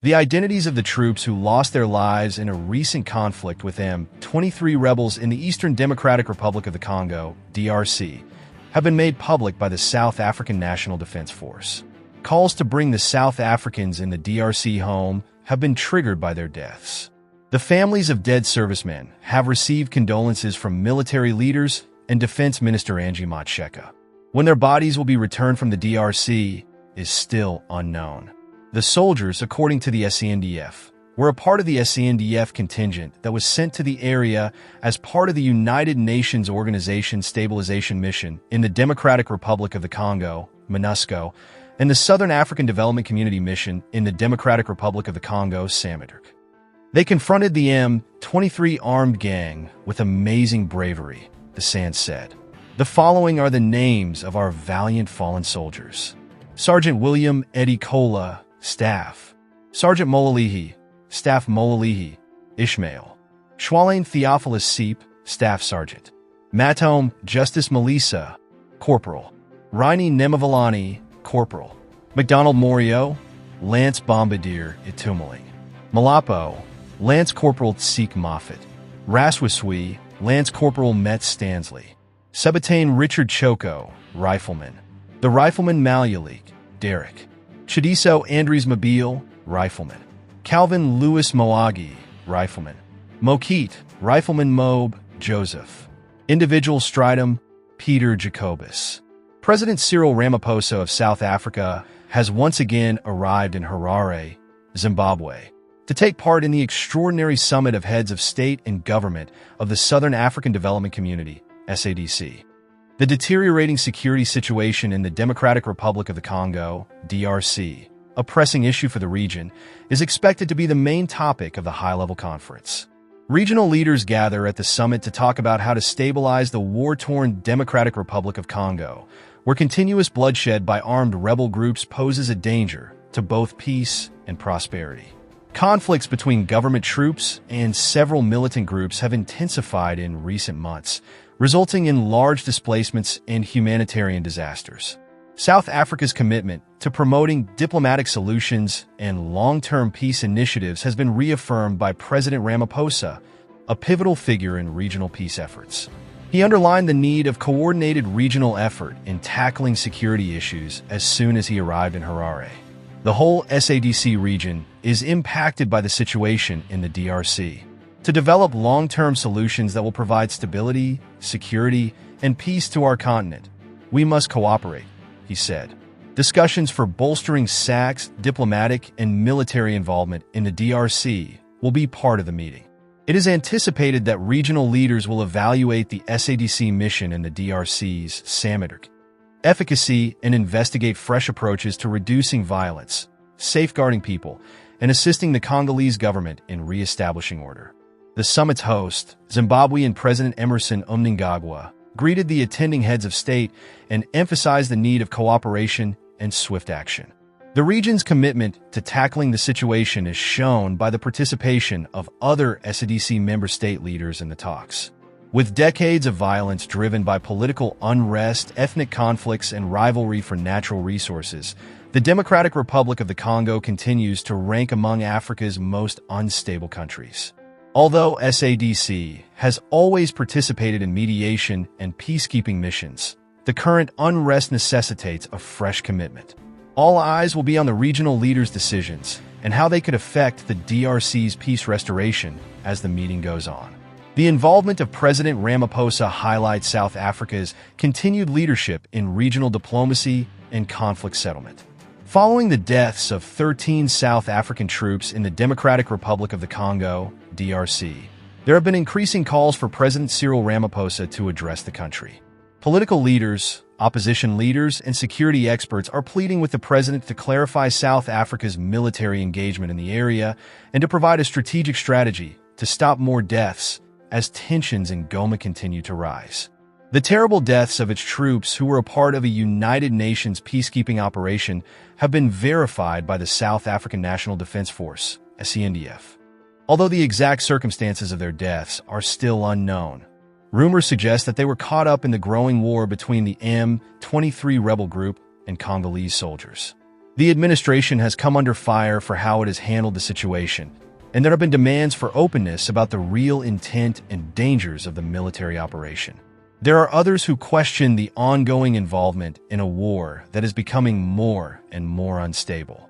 The identities of the troops who lost their lives in a recent conflict with M23 rebels in the Eastern Democratic Republic of the Congo, DRC, have been made public by the South African National Defense Force. Calls to bring the South Africans in the DRC home have been triggered by their deaths. The families of dead servicemen have received condolences from military leaders and Defense Minister Angie Motshekga. When their bodies will be returned from the DRC is still unknown. The soldiers, according to the SANDF, were a part of the SANDF contingent that was sent to the area as part of the United Nations Organization Stabilization Mission in the Democratic Republic of the Congo, MONUSCO, and the Southern African Development Community Mission in the Democratic Republic of the Congo, SAMIDRC. They confronted the M23 armed gang with amazing bravery, the SAN said. The following are the names of our valiant fallen soldiers. Sergeant William Eddie Kola, Staff. Sergeant Molalihi, Staff Molalihi, Ishmael. Schwalane Theophilus Seep, Staff Sergeant. Matome Justice Melissa, Corporal. Rini Nemavalani, Corporal. McDonald Morio, Lance Bombardier Itumaling. Malapo, Lance Corporal Tsek Moffat. Raswiswi, Lance Corporal Metz Stansley. Sebutane Richard Choco, Rifleman. The Rifleman Malyalik, Derek. Chidiso Andres Mobile, Rifleman. Calvin Lewis Moagi, Rifleman. Mokeet, Rifleman Mobe, Joseph. Individual Stridum, Peter Jacobus. President Cyril Ramaphosa of South Africa has once again arrived in Harare, Zimbabwe, to take part in the extraordinary summit of heads of state and government of the Southern African Development Community, SADC. The deteriorating security situation in the Democratic Republic of the Congo, DRC, a pressing issue for the region, is expected to be the main topic of the high-level conference. Regional leaders gather at the summit to talk about how to stabilize the war-torn Democratic Republic of Congo, where continuous bloodshed by armed rebel groups poses a danger to both peace and prosperity. Conflicts between government troops and several militant groups have intensified in recent months, resulting in large displacements and humanitarian disasters. South Africa's commitment to promoting diplomatic solutions and long-term peace initiatives has been reaffirmed by President Ramaphosa, a pivotal figure in regional peace efforts. He underlined the need of coordinated regional effort in tackling security issues as soon as he arrived in Harare. The whole SADC region is impacted by the situation in the DRC. To develop long-term solutions that will provide stability, security, and peace to our continent, we must cooperate, he said. Discussions for bolstering SAC's diplomatic and military involvement in the DRC will be part of the meeting. It is anticipated that regional leaders will evaluate the SADC mission in the DRC's SAMIDRC efficacy and investigate fresh approaches to reducing violence, safeguarding people, and assisting the Congolese government in re-establishing order. The summit's host, Zimbabwean President Emmerson Mnangagwa, greeted the attending heads of state and emphasized the need of cooperation and swift action. The region's commitment to tackling the situation is shown by the participation of other SADC member state leaders in the talks. With decades of violence driven by political unrest, ethnic conflicts, and rivalry for natural resources, the Democratic Republic of the Congo continues to rank among Africa's most unstable countries. Although SADC has always participated in mediation and peacekeeping missions, the current unrest necessitates a fresh commitment. All eyes will be on the regional leaders' decisions and how they could affect the DRC's peace restoration as the meeting goes on. The involvement of President Ramaphosa highlights South Africa's continued leadership in regional diplomacy and conflict settlement. Following the deaths of 13 South African troops in the Democratic Republic of the Congo, DRC, there have been increasing calls for President Cyril Ramaphosa to address the country. Political leaders, opposition leaders, and security experts are pleading with the president to clarify South Africa's military engagement in the area and to provide a strategic strategy to stop more deaths as tensions in Goma continue to rise. The terrible deaths of its troops who were a part of a United Nations peacekeeping operation have been verified by the South African National Defense Force, SANDF. Although the exact circumstances of their deaths are still unknown, rumors suggest that they were caught up in the growing war between the M23 rebel group and Congolese soldiers. The administration has come under fire for how it has handled the situation, and there have been demands for openness about the real intent and dangers of the military operation. There are others who question the ongoing involvement in a war that is becoming more and more unstable.